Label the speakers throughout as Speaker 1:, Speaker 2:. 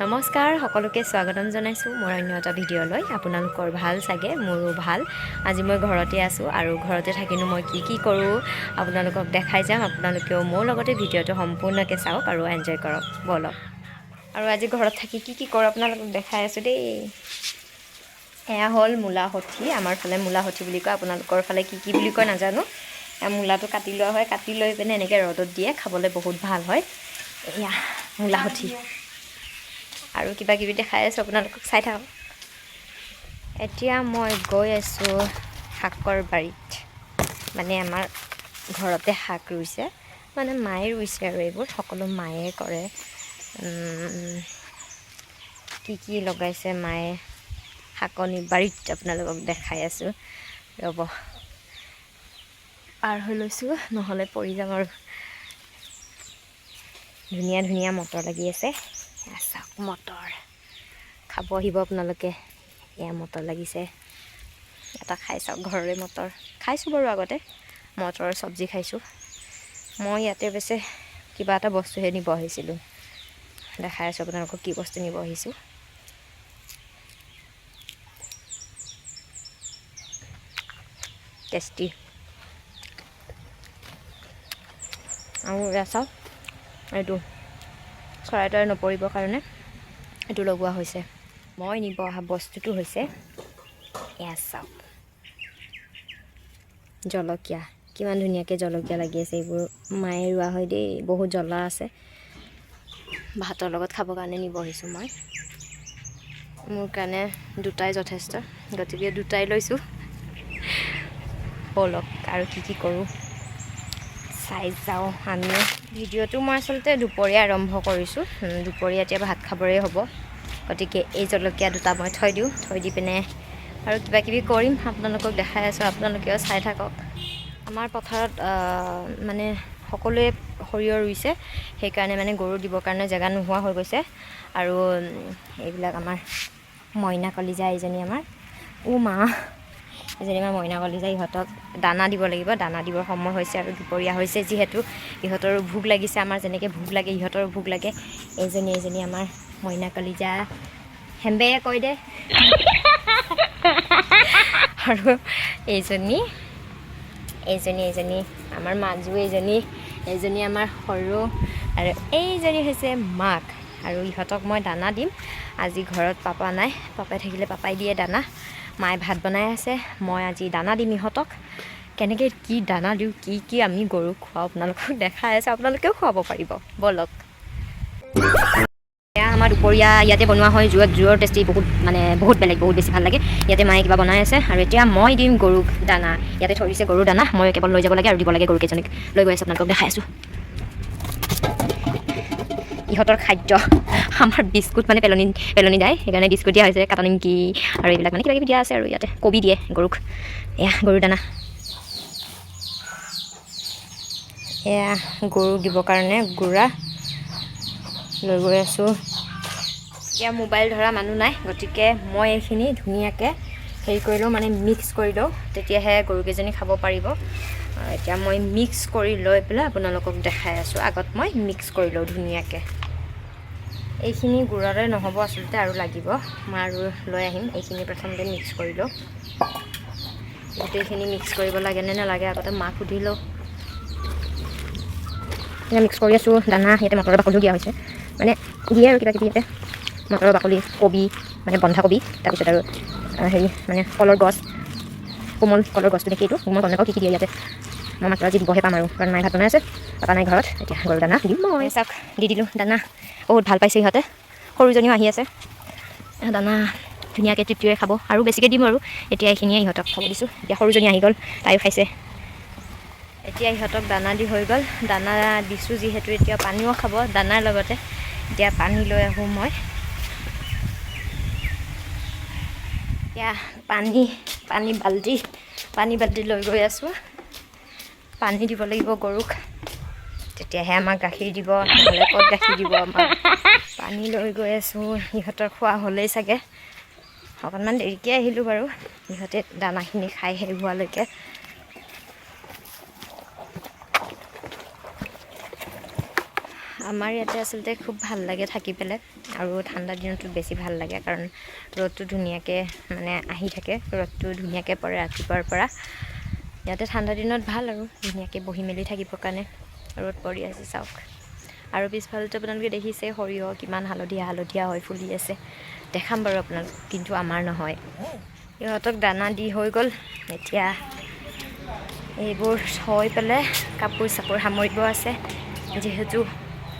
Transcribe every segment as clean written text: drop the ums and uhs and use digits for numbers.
Speaker 1: নমস্কাৰ সকলোকে স্বাগতম জনাইছোঁ মোৰ অন্য এটা ভিডিঅ'লৈ। আপোনালোকৰ ভাল চাগে, মোৰো ভাল। আজি মই ঘৰতে আছোঁ আৰু ঘৰতে থাকিনো মই কি কৰোঁ আপোনালোকক দেখাই যাম। আপোনালোকেও মোৰ লগতে ভিডিঅ'টো সম্পূৰ্ণকৈ চাওক আৰু এনজয় কৰক ব'লক। আৰু আজি ঘৰত থাকি কি কৰোঁ আপোনালোকক দেখাই আছোঁ দেই। এয়া হ'ল মূলা সঠি, আমাৰ ফালে মূলা সঠি বুলি কয়, আপোনালোকৰ ফালে কি বুলি কয় নাজানো। মূলাটো কাটি লোৱা হয়, কাটি লৈ পিনে এনেকৈ ৰ'দত দিয়ে, খাবলৈ বহুত ভাল হয়। এয়া মূলা সঠি আৰু কিবা কিবি দেখাই আছোঁ, আপোনালোকক চাই থাকক। এতিয়া মই গৈ আছোঁ শাকৰ বাৰীত, মানে আমাৰ ঘৰতে শাক ৰুইছে, মানে মায়ে ৰুইছে আৰু এইবোৰ সকলো মায়ে কৰে। কি লগাইছে মায়ে শাকনি বাৰীত আপোনালোকক দেখাই আছোঁ। ৰ'ব পাৰ হৈ লৈছোঁ, নহ'লে পৰি যাম আৰু। ধুনীয়া মটৰ লাগি আছে, চাওক মটৰ খাব আহিব আপোনালোকে। এয়া মটৰ লাগিছে, এটা খাই চাওক, ঘৰৰে মটৰ খাইছোঁ বাৰু আগতে, মটৰৰ চব্জি খাইছোঁ। মই ইয়াতে বেছে কিবা এটা বস্তুহে নিব আহিছিলোঁ, দেখাই আছোঁ আপোনালোকক কি বস্তু নিব আহিছোঁ। টেষ্টি। আৰু এয়া চাওক, এইটো চৰাই তৰাই নপৰিবৰ কাৰণে এইটো লগোৱা হৈছে। মই নিব অহা বস্তুটো হৈছে এয়া চাওক, জলকীয়া। কিমান ধুনীয়াকৈ জলকীয়া লাগি আছে, এইবোৰ মায়ে ৰোৱা হয় দেই, বহুত জ্বলা আছে। ভাতৰ লগত খাবৰ কাৰণে নিব আহিছোঁ মই। মোৰ কাৰণে দুটাই যথেষ্ট, গতিকে দুটাই লৈছোঁ। ব'লক আৰু কি কৰোঁ চাই যাওঁ আমিও। ভিডিঅ'টো মই আচলতে দুপৰীয়া আৰম্ভ কৰিছোঁ, দুপৰীয়া এতিয়া ভাত খাবৰেই হ'ব, গতিকে এই জলকীয়া দুটা মই থৈ দিওঁ, থৈ দি পিনে আৰু কিবা কিবি কৰিম, আপোনালোকক দেখাই আছোঁ, আপোনালোকেও চাই থাকক। আমাৰ পথাৰত মানে সকলোৱে সৰিয়হ ৰুইছে, সেইকাৰণে মানে গৰু দিবৰ কাৰণে জেগা নোহোৱা হৈ গৈছে। আৰু এইবিলাক আমাৰ মইনা কলিজা এইজনী আমাৰ, মা এজনী আমাৰ মইনা কলিজা, ইহঁতক দানা দিব লাগিব, দানা দিবৰ সময় হৈছে আৰু দুপৰীয়া হৈছে যিহেতু ইহঁতৰো ভোক লাগিছে, আমাৰ যেনেকৈ ভোক লাগে ইহঁতৰো ভোক লাগে। এইজনী আমাৰ মইনা কলিজা, হেম্বেয়ে কৈ দে। আৰু এইজনী আমাৰ মাজু, এইজনী আমাৰ সৰু, আৰু এইজনী হৈছে মাক। আৰু ইহঁতক মই দানা দিম। আজি ঘৰত পাপা নাই, পাপাই থাকিলে পাপাই দিয়ে দানা, মায়ে ভাত বনাই আছে, মই আজি দানা দিম ইহঁতক। কেনেকৈ কি দানা দিওঁ, কি আমি গৰুক খুৱাওঁ আপোনালোকক দেখাই আছে, আপোনালোকেও খুৱাব পাৰিব ব'লক। এয়া আমাৰ দুপৰীয়া ইয়াতে বনোৱা হয়, জুইৰ টেষ্টি বহুত বেলেগ, বহুত বেছি ভাল লাগে। ইয়াতে মায়ে কিবা বনাই আছে, আৰু এতিয়া মই দিম গৰুক দানা। ইয়াতে থৈ দিছে গৰুৰ দানা, মই কেৱল লৈ যাব লাগে আৰু দিব লাগে গৰুকেইজনীক। লৈ গৈ আছোঁ, আপোনালোকক দেখাই আছোঁ। ইহঁতৰ খাদ্য আমাৰ বিস্কুট, মানে পেলনি যায়, সেইকাৰণে বিস্কুট দিয়া হৈছে, কাটা নিমকি আৰু এইবিলাক মানে কিবা কিবি দিয়া আছে। আৰু ইয়াতে কবি দিয়ে গৰুক, এয়া গৰুৰ দানা। এয়া গৰুক দিবৰ কাৰণে গুড়া লৈ গৈ আছোঁ। এতিয়া মোবাইল ধৰা মানুহ নাই, গতিকে মই এইখিনি ধুনীয়াকৈ হেৰি কৰি লওঁ, মানে মিক্স কৰি লওঁ, তেতিয়াহে গৰুকেইজনী খাব পাৰিব। এতিয়া মই মিক্স কৰি লৈ পেলাই আপোনালোকক দেখাই আছোঁ। আগত মই মিক্স কৰি লওঁ ধুনীয়াকৈ। এইখিনি গুড়ৰে নহ'ব আচলতে, আৰু লাগিব, মই আৰু লৈ আহিম। এইখিনি প্ৰথমতে মিক্স কৰি লওঁ, গোটেইখিনি মিক্স কৰিব লাগে নে নালাগে আগতে মাক সুধি লওঁ। মিক্স কৰি আছোঁ দানা। ইয়াতে মটৰৰ বাকলিও দিয়া হৈছে, মানে দিয়ে আৰু কিবা কিবি, ইয়াতে মটৰৰ বাকলি, কবি, মানে বন্ধাকবি, তাৰপিছত আৰু হেৰি মানে কলৰ গছ, কোমল কলৰ গছটো দেখি, এইটো মই গম নাপাওঁ কি দিয়ে ইয়াতে। মই মাত্ৰ আজি দিবহে পাম আৰু, কাৰণ মায়ে ভাত বনাই আছে, পাপা নাই ঘৰত। এতিয়া গৰু দানা দিম মই। চাওক দি দিলোঁ দানা, বহুত ভাল পাইছে ইহঁতে। সৰুজনীও আহি আছে, দানা ধুনীয়াকৈ তৃপ্তিৰে খাব, আৰু বেছিকৈ দিম আৰু। এতিয়া এইখিনিয়ে ইহঁতক খাব দিছোঁ। এতিয়া সৰুজনী আহি গ'ল, তাইও খাইছে। এতিয়া ইহঁতক দানা দি হৈ গ'ল, দানা দিছোঁ যিহেতু এতিয়া পানীও খাব দানাৰ লগতে। এতিয়া পানী লৈ আহোঁ মই। এতিয়া পানী বাল্টি লৈ গৈ আছোঁ। পানী দিব লাগিব গৰুক, তেতিয়াহে আমাক গাখীৰ দিব, নহ'লে ক'ত গাখীৰ দিব আমাক। পানী লৈ গৈ আছোঁ, ইহঁতৰ খোৱা হ'লেই চাগে। অকণমান দেৰিকৈ আহিলোঁ বাৰু, ইহঁতে দানাখিনি খাই শেষ হোৱালৈকে। আমাৰ ইয়াতে আচলতে খুব ভাল লাগে থাকি পেলাই আৰু ঠাণ্ডা দিনতো বেছি ভাল লাগে কাৰণ ৰ'দটো ধুনীয়াকৈ মানে আহি থাকে ৰ'দটো ধুনীয়াকৈ পৰে ৰাতিপুৱাৰ পৰা ইয়াতে ঠাণ্ডা দিনত ভাল আৰু ধুনীয়াকৈ বহি মেলি থাকিবৰ কাৰণে ৰ'দ পৰি আছে চাওক আৰু পিছফালটো আপোনালোকে দেখিছে সৰিয়হ কিমান হালধীয়া হালধীয়া হৈ ফুলি আছে দেখাম বাৰু আপোনালোক কিন্তু আমাৰ নহয় ইহঁতক দানা দি হৈ গ'ল এতিয়া এইবোৰ থৈ পেলাই কাপোৰ চাপোৰ সামৰিব আছে যিহেতু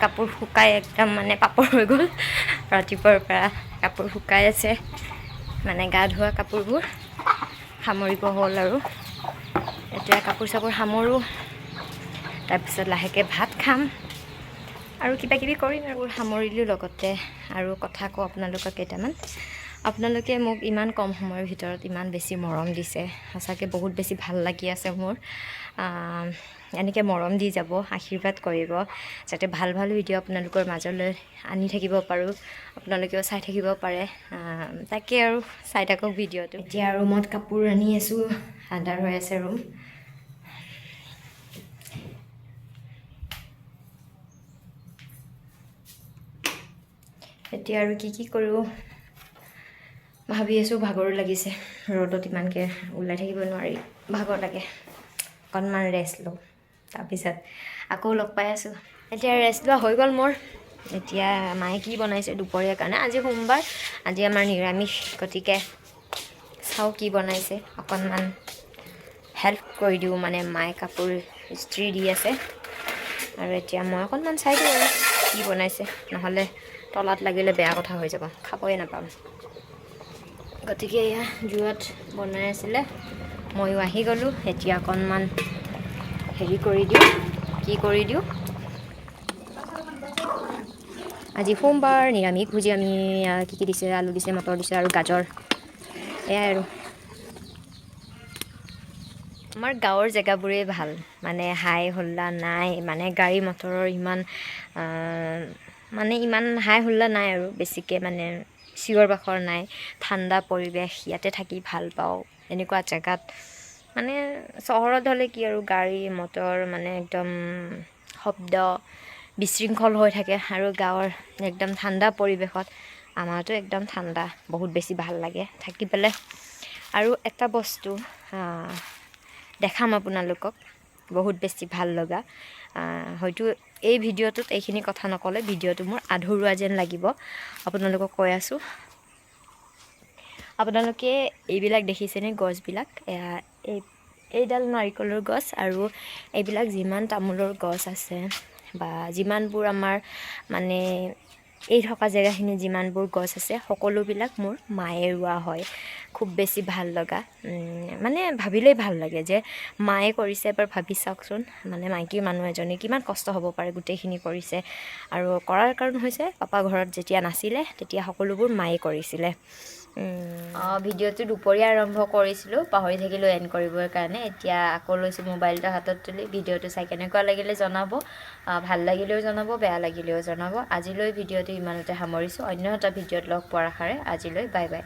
Speaker 1: কাপোৰ শুকাই একদম মানে পাপৰ হৈ গ'ল ৰাতিপুৱাৰ পৰা কাপোৰ শুকাই আছে মানে গা ধোৱা কাপোৰবোৰ সামৰিব হ'ল আৰু এতিয়া কাপোৰ চাপোৰ সামৰোঁ তাৰপিছত লাহেকৈ ভাত খাম আৰু কিবা কিবি কৰিম আৰু সামৰিলোঁ লগতে আৰু কথা কওঁ আপোনালোকক কেইটামান আপোনালোকে মোক ইমান কম সময়ৰ ভিতৰত ইমান বেছি মৰম দিছে সঁচাকৈ বহুত বেছি ভাল লাগি আছে মোৰ এনেকৈ মৰম দি যাব আশীৰ্বাদ কৰিব যাতে ভাল ভাল ভিডিঅ' আপোনালোকৰ মাজলৈ আনি থাকিব পাৰোঁ আপোনালোকেও চাই থাকিব পাৰে তাকে আৰু চাই থাকক ভিডিঅ'টো এতিয়া ৰুমত কাপোৰ আনি আছোঁ আন্ধাৰ হৈ আছে ৰুম এতিয়া আৰু কি কৰোঁ ভাবি আছোঁ ভাগৰো লাগিছে ৰ'দত ইমানকৈ ওলাই থাকিব নোৱাৰি ভাগৰ লাগে অকণমান ৰেষ্ট লওঁ তাৰপিছত আকৌ লগ পাই আছোঁ এতিয়া ৰেষ্ট লোৱা হৈ গ'ল মোৰ এতিয়া মায়ে কি বনাইছে দুপৰীয়াৰ কাৰণে আজি সোমবাৰ আজি আমাৰ নিৰামিষ গতিকে চাওঁ কি বনাইছে অকণমান হেল্প কৰি দিওঁ মানে মায়ে কাপোৰ ইস্ত্ৰি দি আছে আৰু এতিয়া মই অকণমান চাই দিওঁ আৰু কি বনাইছে নহ'লে তলাত লাগিলে বেয়া কথা হৈ যাব খাবই নাপাম গতিকে এয়া জুইত বনাই আছিলে ময়ো আহি গ'লোঁ এতিয়া অকণমান হেৰি কৰি দিওঁ কি কৰি দিওঁ আজি সোমবাৰ নিৰামিষ ভোজি আমি কি দিছে আলু দিছে মটৰ দিছে আৰু গাজৰ এয়াই আৰু আমাৰ গাঁৱৰ জেগাবোৰেই ভাল মানে হাই হোল্লা নাই মানে গাড়ী মটৰৰ ইমান হাই হোল্লা নাই আৰু বেছিকৈ মানে চিঞৰ বাখৰ নাই ঠাণ্ডা পৰিৱেশ ইয়াতে থাকি ভাল পাওঁ এনেকুৱা জেগাত মানে চহৰত হ'লে কি আৰু গাড়ী মটৰ মানে একদম শব্দ বিশৃংখল হৈ থাকে আৰু গাঁৱৰ একদম ঠাণ্ডা পৰিৱেশত আমাৰতো একদম ঠাণ্ডা বহুত বেছি ভাল লাগে থাকি পেলাই আৰু এটা বস্তু দেখাম আপোনালোকক বহুত বেছি ভাল লগা হয়তো এই ভিডিঅ'টোত এইখিনি কথা নক'লে ভিডিঅ'টো মোৰ আধৰুৱা যেন লাগিব আপোনালোকক কৈ আছোঁ আপোনালোকে এইবিলাক দেখিছেনে গছবিলাক এইডাল নাৰিকলৰ গছ আৰু এইবিলাক যিমান তামোলৰ গছ আছে বা যিমানবোৰ আমাৰ মানে এই থকা জেগাখিনি যিমানবোৰ গছ আছে সকলোবিলাক মোৰ মায়ে ৰোৱা হয় খুব বেছি ভাল লগা মানে ভাবিলেই ভাল লাগে যে মায়ে কৰিছে এবাৰ ভাবি চাওকচোন মানে মাইকী মানুহ এজনী কিমান কষ্ট হ'ব পাৰে গোটেইখিনি কৰিছে আৰু কৰাৰ কাৰণ হৈছে পাপা ঘৰত যেতিয়া নাছিলে তেতিয়া সকলোবোৰ মায়ে কৰিছিলে ভিডিঅ'টো দুপৰীয়া আৰম্ভ কৰিছিলোঁ পাহৰি থাকিলোঁ এণ্ড কৰিবৰ কাৰণে এতিয়া আকৌ লৈছোঁ মোবাইলটো হাতত তুলি ভিডিঅ'টো চাই কেনেকুৱা লাগিলে জনাব ভাল লাগিলেও জনাব বেয়া লাগিলেও জনাব আজিলৈ ভিডিঅ'টো ইমানতে সামৰিছোঁ অন্য এটা ভিডিঅ'ত লগ পোৱাৰ আশাৰে আজিলৈ বাই বাই